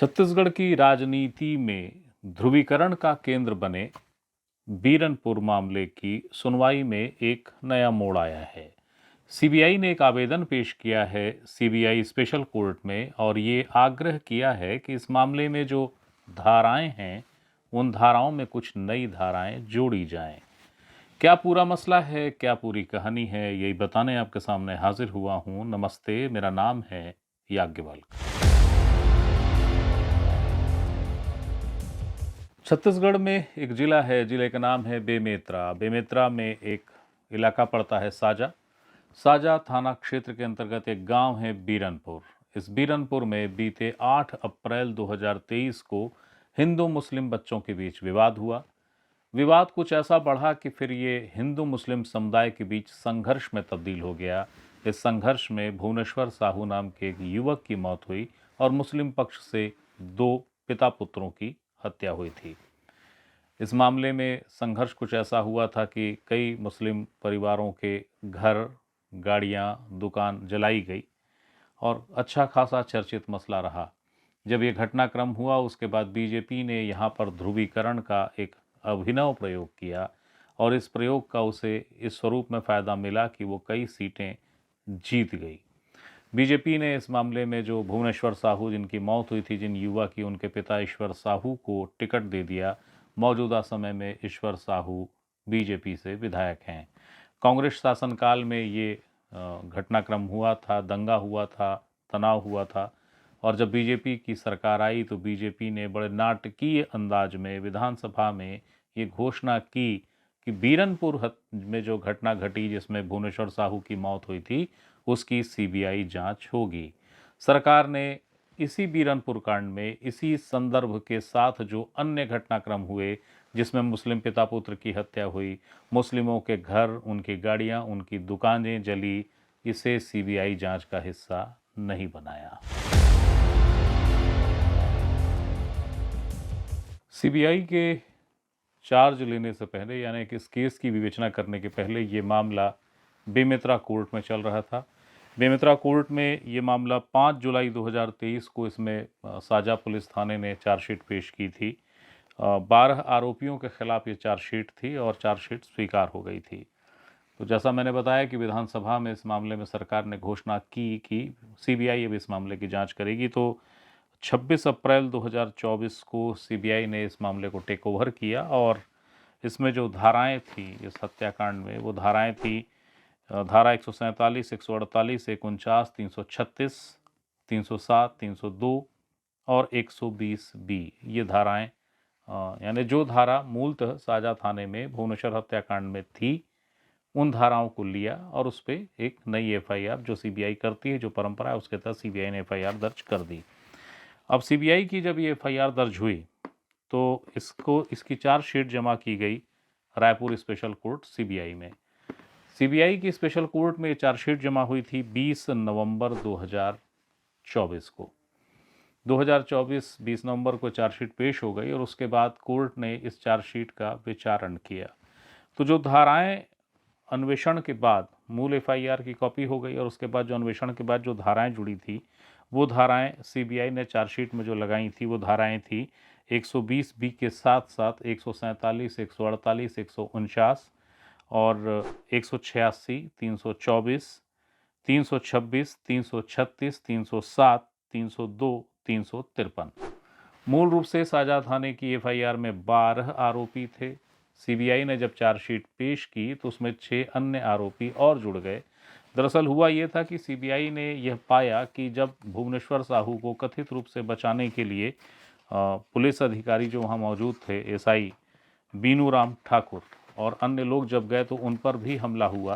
छत्तीसगढ़ की राजनीति में ध्रुवीकरण का केंद्र बने बीरनपुर मामले की सुनवाई में एक नया मोड़ आया है। सीबीआई ने एक आवेदन पेश किया है सीबीआई स्पेशल कोर्ट में और ये आग्रह किया है कि इस मामले में जो धाराएं हैं उन धाराओं में कुछ नई धाराएं जोड़ी जाएं। क्या पूरा मसला है, क्या पूरी कहानी है, यही बताने आपके सामने हाजिर हुआ हूं। नमस्ते, मेरा नाम है याज्ञवल्क। छत्तीसगढ़ में एक जिला है, जिले का नाम है बेमेतरा। बेमेतरा में एक इलाका पड़ता है साजा। साजा थाना क्षेत्र के अंतर्गत एक गांव है बीरनपुर। इस बीरनपुर में बीते 8 अप्रैल 2023 को हिंदू मुस्लिम बच्चों के बीच विवाद हुआ। विवाद कुछ ऐसा बढ़ा कि फिर ये हिंदू मुस्लिम समुदाय के बीच संघर्ष में तब्दील हो गया। इस संघर्ष में भुवनेश्वर साहू नाम के एक युवक की मौत हुई और मुस्लिम पक्ष से 2 पिता पुत्रों की हत्या हुई थी। इस मामले में संघर्ष कुछ ऐसा हुआ था कि कई मुस्लिम परिवारों के घर, गाड़ियां, दुकान जलाई गई और अच्छा खासा चर्चित मसला रहा। जब ये घटनाक्रम हुआ उसके बाद बीजेपी ने यहाँ पर ध्रुवीकरण का एक अभिनव प्रयोग किया और इस प्रयोग का उसे इस स्वरूप में फ़ायदा मिला कि वो कई सीटें जीत गई। बीजेपी ने इस मामले में जो भुवनेश्वर साहू जिनकी मौत हुई थी, जिन युवा की, उनके पिता ईश्वर साहू को टिकट दे दिया। मौजूदा समय में ईश्वर साहू बीजेपी से विधायक हैं। कांग्रेस शासनकाल में ये घटनाक्रम हुआ था, दंगा हुआ था, तनाव हुआ था और जब बीजेपी की सरकार आई तो बीजेपी ने बड़े नाटकीय अंदाज में विधानसभा में ये घोषणा की कि बीरनपुर में जो घटना घटी जिसमें भुवनेश्वर साहू की मौत हुई थी उसकी सीबीआई जांच होगी। सरकार ने इसी बीरनपुर कांड में इसी संदर्भ के साथ जो अन्य घटनाक्रम हुए जिसमें मुस्लिम पिता पुत्र की हत्या हुई, मुस्लिमों के घर, उनकी गाड़ियां, उनकी दुकानें जली, इसे सीबीआई जांच का हिस्सा नहीं बनाया। सीबीआई के चार्ज लेने से पहले, यानी कि इस केस की विवेचना करने के पहले, ये मामला बेमेतरा कोर्ट में चल रहा था। बेमेतरा कोर्ट में ये मामला 5 जुलाई 2023 को इसमें साजा पुलिस थाने ने चार्जशीट पेश की थी। 12 आरोपियों के खिलाफ ये चार्जशीट थी और चार्जशीट स्वीकार हो गई थी। तो जैसा मैंने बताया कि विधानसभा में इस मामले में सरकार ने घोषणा की कि सीबीआई अब इस मामले की जांच करेगी। तो 26 अप्रैल 2024 को सीबीआई ने इस मामले को टेक ओवर किया और इसमें जो धाराएं थी इस हत्याकांड में, वो धाराएं थी धारा 147, 148, 149, 336, 307, 302 और 120 बी। ये धाराएं यानी जो धारा मूलतः साजा थाने में भुवनेश्वर हत्याकांड में थी उन धाराओं को लिया और उस पर एक नई एफआईआर जो सीबीआई करती है, जो परंपरा है, उसके तहत सीबीआई ने एफआईआर दर्ज कर दी। अब सीबीआई की जब ये एफआईआर दर्ज हुई तो इसकी चार्जशीट जमा की गई रायपुर स्पेशल कोर्ट सीबीआई में। सीबीआई की स्पेशल कोर्ट में चार्जशीट जमा हुई थी 20 नवंबर 2024 को। 20 नवंबर को चार्जशीट पेश हो गई और उसके बाद कोर्ट ने इस चार्जशीट का विचारण किया। तो जो धाराएं अन्वेषण के बाद मूल एफआईआर की कॉपी हो गई और उसके बाद जो अन्वेषण के बाद जो धाराएं जुड़ी थी वो धाराएं सीबीआई ने चार्जशीट में जो लगाई थी वो धाराएं थी 120 बी के साथ साथ 147, 148, 149 और 186, 324, 326, 336, 307, 302, 353। मूल रूप से साजा थाने की एफआईआर में 12 आरोपी थे। सीबीआई ने जब चार्जशीट पेश की तो उसमें 6 अन्य आरोपी और जुड़ गए। दरअसल हुआ ये था कि सीबीआई ने यह पाया कि जब भुवनेश्वर साहू को कथित रूप से बचाने के लिए पुलिस अधिकारी जो वहाँ मौजूद थे, एसआई बीनू राम ठाकुर और अन्य लोग जब गए तो उन पर भी हमला हुआ।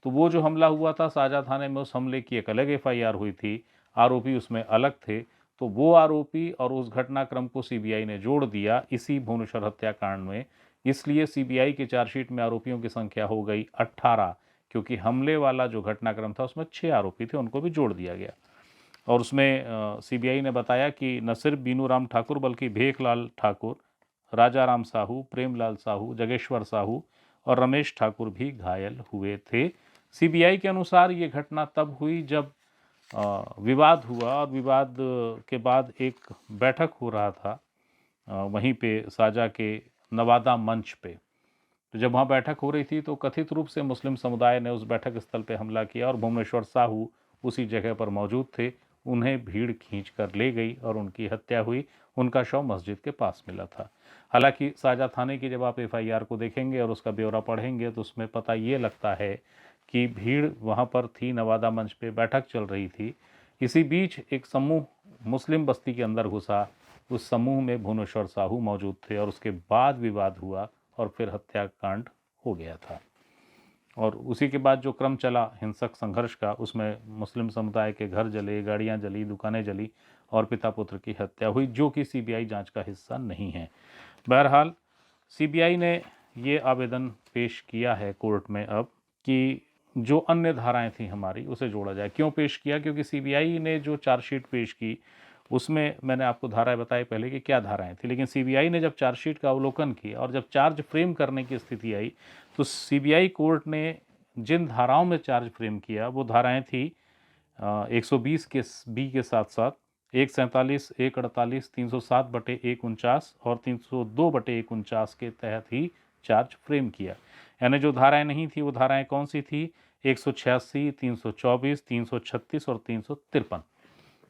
तो वो जो हमला हुआ था साजा थाने में, उस हमले की एक अलग एफआईआर हुई थी, आरोपी उसमें अलग थे। तो वो आरोपी और उस घटनाक्रम को सीबीआई ने जोड़ दिया इसी भुवनेश्वर हत्याकांड में। इसलिए सीबीआई की चार्जशीट में आरोपियों की संख्या हो गई 18, क्योंकि हमले वाला जो घटनाक्रम था उसमें 6 आरोपी थे, उनको भी जोड़ दिया गया। और उसमें सीबीआई ने बताया कि न सिर्फ बीनू राम ठाकुर बल्कि भेखलाल ठाकुर, राजा राम साहू, प्रेमलाल साहू, जगेश्वर साहू और रमेश ठाकुर भी घायल हुए थे। सीबीआई के अनुसार ये घटना तब हुई जब विवाद हुआ और विवाद के बाद एक बैठक हो रहा था वहीं पे साजा के नवादा मंच पे। तो जब वहाँ बैठक हो रही थी तो कथित रूप से मुस्लिम समुदाय ने उस बैठक स्थल पे हमला किया और भुवनेश्वर साहू उसी जगह पर मौजूद थे। उन्हें भीड़ खींच कर ले गई और उनकी हत्या हुई। उनका शव मस्जिद के पास मिला था। हालांकि साजा थाने की जब आप एफआईआर को देखेंगे और उसका ब्यौरा पढ़ेंगे तो उसमें पता ये लगता है कि भीड़ वहाँ पर थी, नवादा मंच पे बैठक चल रही थी। इसी बीच एक समूह मुस्लिम बस्ती के अंदर घुसा। उस समूह में भुवनेश्वर साहू मौजूद थे और उसके बाद विवाद हुआ और फिर हत्याकांड हो गया था। और उसी के बाद जो क्रम चला हिंसक संघर्ष का, उसमें मुस्लिम समुदाय के घर जले, गाड़ियां जली, दुकानें जली और पिता पुत्र की हत्या हुई, जो कि सीबीआई जांच का हिस्सा नहीं है। बहरहाल सीबीआई ने ये आवेदन पेश किया है कोर्ट में अब कि जो अन्य धाराएं थी हमारी उसे जोड़ा जाए। क्यों पेश किया? क्योंकि सीबीआई ने जो चार्जशीट पेश की उसमें मैंने आपको धाराएं बताई पहले कि क्या धाराएं थी, लेकिन सीबीआई ने जब चार्जशीट का अवलोकन किया और जब चार्ज फ्रेम करने की स्थिति आई तो सीबीआई कोर्ट ने जिन धाराओं में चार्ज फ्रेम किया वो धाराएं थी 120 के बी के साथ साथ 147, 148, 307/149 और 302/149 के तहत ही चार्ज फ्रेम किया। यानी जो धाराएं नहीं थी वो धाराएं कौन सी थी? 186, 324, 336 और 353।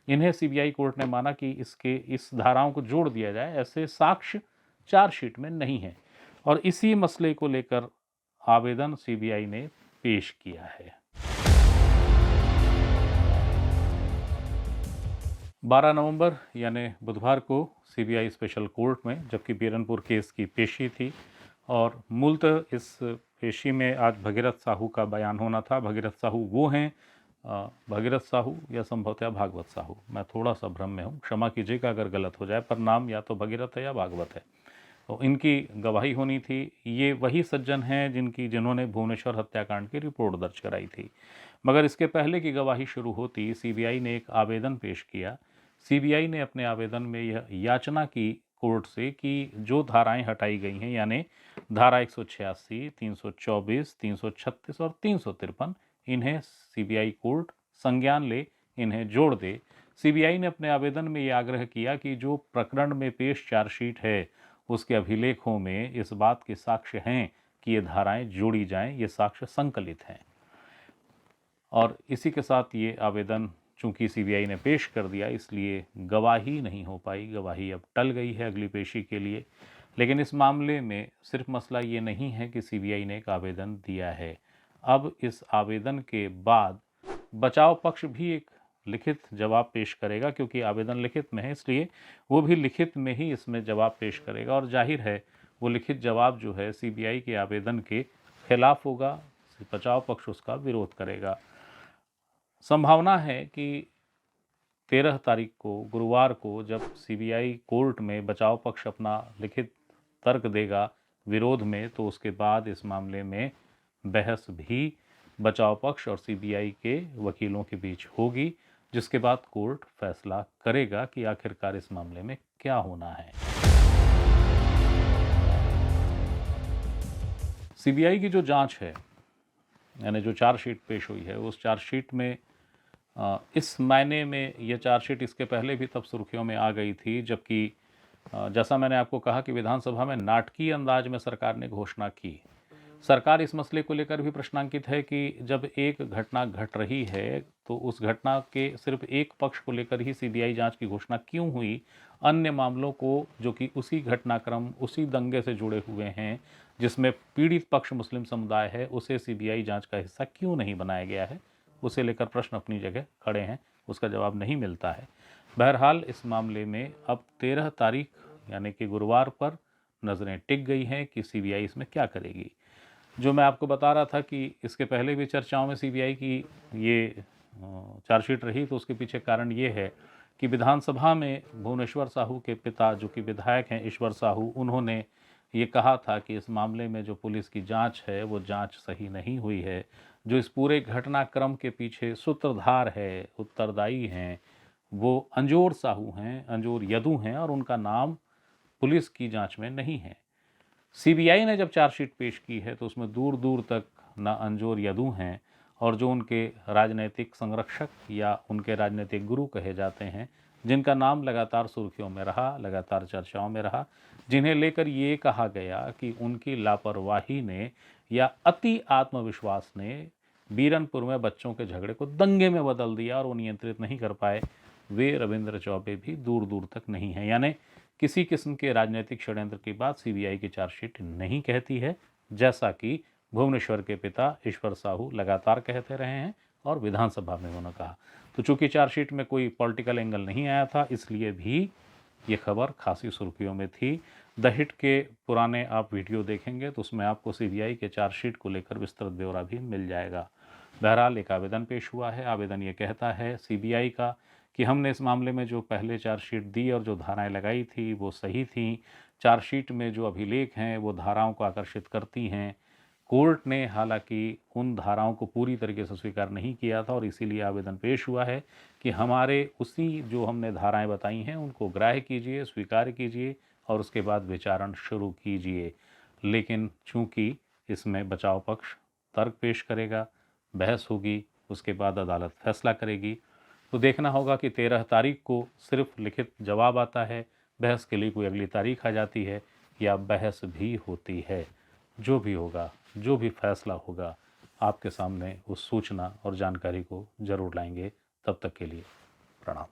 इन्हें सीबीआई कोर्ट ने माना कि इस धाराओं को जोड़ दिया जाए, ऐसे साक्ष्य चार्जशीट में नहीं है और इसी मसले को लेकर आवेदन सीबीआई ने पेश किया है। 12 नवंबर यानी बुधवार को सीबीआई स्पेशल कोर्ट में जबकि बीरनपुर केस की पेशी थी और मूलतः इस पेशी में आज भगीरथ साहू का बयान होना था। भगीरथ साहू वो हैं भगीरथ साहू या संभवतः भागवत साहू, मैं थोड़ा सा भ्रम में हूँ, क्षमा कीजिएगा अगर गलत हो जाए, पर नाम या तो भगीरथ है या भागवत है। तो इनकी गवाही होनी थी। ये वही सज्जन हैं जिन्होंने भुवनेश्वर हत्याकांड की रिपोर्ट दर्ज कराई थी। मगर इसके पहले की गवाही शुरू होती सीबीआई ने एक आवेदन पेश किया। सीबीआई ने अपने आवेदन में यह याचना की कोर्ट से कि जो धाराएं हटाई गई हैं यानी धारा 186, 324, 336 और 353, इन्हें सीबीआई कोर्ट संज्ञान ले, इन्हें जोड़ दे। सीबीआई ने अपने आवेदन में यह आग्रह किया कि जो प्रकरण में पेश चार्जशीट है उसके अभिलेखों में इस बात के साक्ष्य हैं कि ये धाराएं जोड़ी जाएं, ये साक्ष्य संकलित हैं। और इसी के साथ ये आवेदन चूंकि सीबीआई ने पेश कर दिया इसलिए गवाही नहीं हो पाई, गवाही अब टल गई है अगली पेशी के लिए। लेकिन इस मामले में सिर्फ मसला ये नहीं है कि सीबीआई ने एक आवेदन दिया है, अब इस आवेदन के बाद बचाव पक्ष भी एक लिखित जवाब पेश करेगा, क्योंकि आवेदन लिखित में है इसलिए वो भी लिखित में ही इसमें जवाब पेश करेगा और जाहिर है वो लिखित जवाब जो है सीबीआई के आवेदन के खिलाफ होगा, बचाव पक्ष उसका विरोध करेगा। संभावना है कि 13 तारीख को गुरुवार को जब सीबीआई कोर्ट में बचाव पक्ष अपना लिखित तर्क देगा विरोध में, तो उसके बाद इस मामले में बहस भी बचाव पक्ष और सीबीआई के वकीलों के बीच होगी, जिसके बाद कोर्ट फैसला करेगा कि आखिरकार इस मामले में क्या होना है। सीबीआई की जो जांच है यानी जो चार्जशीट पेश हुई है उस चार्जशीट में इस मायने में यह चार्जशीट इसके पहले भी तब सुर्खियों में आ गई थी जबकि जैसा मैंने आपको कहा कि विधानसभा में नाटकीय अंदाज में सरकार ने घोषणा की। सरकार इस मसले को लेकर भी प्रश्नांकित है कि जब एक घटना घट रही है तो उस घटना के सिर्फ एक पक्ष को लेकर ही सीबीआई जांच की घोषणा क्यों हुई, अन्य मामलों को जो कि उसी घटनाक्रम उसी दंगे से जुड़े हुए हैं जिसमें पीड़ित पक्ष मुस्लिम समुदाय है उसे सीबीआई जांच का हिस्सा क्यों नहीं बनाया गया है, उसे लेकर प्रश्न अपनी जगह खड़े हैं, उसका जवाब नहीं मिलता है। बहरहाल इस मामले में अब 13 तारीख यानी कि गुरुवार पर नज़रें टिक गई हैं कि सीबीआई इसमें क्या करेगी। जो मैं आपको बता रहा था कि इसके पहले भी चर्चाओं में सीबीआई की ये चार्जशीट रही, तो उसके पीछे कारण ये है कि विधानसभा में भुवनेश्वर साहू के पिता जो कि विधायक हैं ईश्वर साहू, उन्होंने ये कहा था कि इस मामले में जो पुलिस की जांच है वो जांच सही नहीं हुई है। जो इस पूरे घटनाक्रम के पीछे सूत्रधार है, उत्तरदायी हैं, वो अंजोर साहू हैं, अंजोर यदू हैं और उनका नाम पुलिस की जांच में नहीं है। सीबीआई ने जब चार्जशीट पेश की है तो उसमें दूर दूर तक ना अंजोर यदू हैं और जो उनके राजनीतिक संरक्षक या उनके राजनीतिक गुरु कहे जाते हैं, जिनका नाम लगातार सुर्खियों में रहा, लगातार चर्चाओं में रहा, जिन्हें लेकर ये कहा गया कि उनकी लापरवाही ने या अति आत्मविश्वास ने बीरनपुर में बच्चों के झगड़े को दंगे में बदल दिया और वो नियंत्रित नहीं कर पाए, वे रविंद्र चौबे भी दूर दूर तक नहीं है। यानी किसी किस्म के राजनीतिक षड्यंत्र की बात सीबीआई की चार्जशीट नहीं कहती है, जैसा कि भुवनेश्वर के पिता ईश्वर साहू लगातार कहते रहे हैं और विधानसभा में उन्होंने कहा। तो चूंकि चार्जशीट में कोई पॉलिटिकल एंगल नहीं आया था, इसलिए भी ये खबर खासी सुर्खियों में थी। द हिट के पुराने आप वीडियो देखेंगे तो उसमें आपको सीबीआई के चार्जशीट को लेकर विस्तृत ब्यौरा भी मिल जाएगा। बहरहाल एक आवेदन पेश हुआ है। आवेदन ये कहता है सीबीआई का कि हमने इस मामले में जो पहले चार्जशीट दी और जो धाराएं लगाई थी वो सही थी। चार्जशीट में जो अभिलेख हैं वो धाराओं को आकर्षित करती हैं। कोर्ट ने हालांकि उन धाराओं को पूरी तरीके से स्वीकार नहीं किया था और इसीलिए आवेदन पेश हुआ है कि हमारे उसी जो हमने धाराएं बताई हैं उनको ग्राह्य कीजिए, स्वीकार कीजिए और उसके बाद विचारण शुरू कीजिए। लेकिन चूंकि इसमें बचाव पक्ष तर्क पेश करेगा, बहस होगी, उसके बाद अदालत फैसला करेगी, तो देखना होगा कि 13 तारीख को सिर्फ लिखित जवाब आता है, बहस के लिए कोई अगली तारीख आ जाती है या बहस भी होती है। जो भी होगा, जो भी फैसला होगा, आपके सामने उस सूचना और जानकारी को जरूर लाएंगे। तब तक के लिए प्रणाम।